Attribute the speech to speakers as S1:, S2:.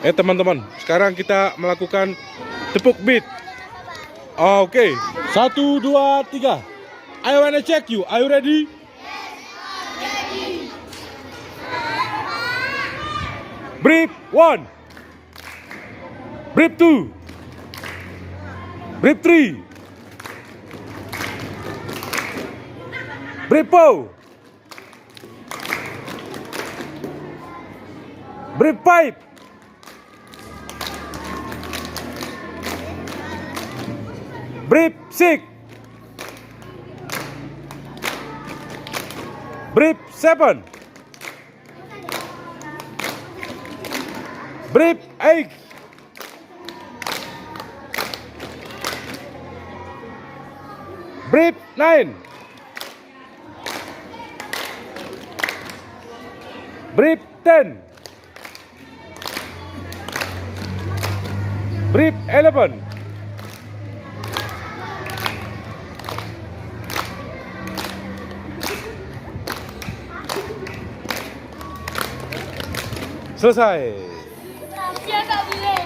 S1: Teman-teman, sekarang kita melakukan tepuk beat. Oke, 1, 2, 3. I wanna check you. Are you ready? Breath 1. Breath 2. Breath 3. Breath 4. Breath 5. Breath 6. Breath 7. Breath 8. Breath 9. Breath 10. Breath 11. Selesai.
S2: Siapa gue?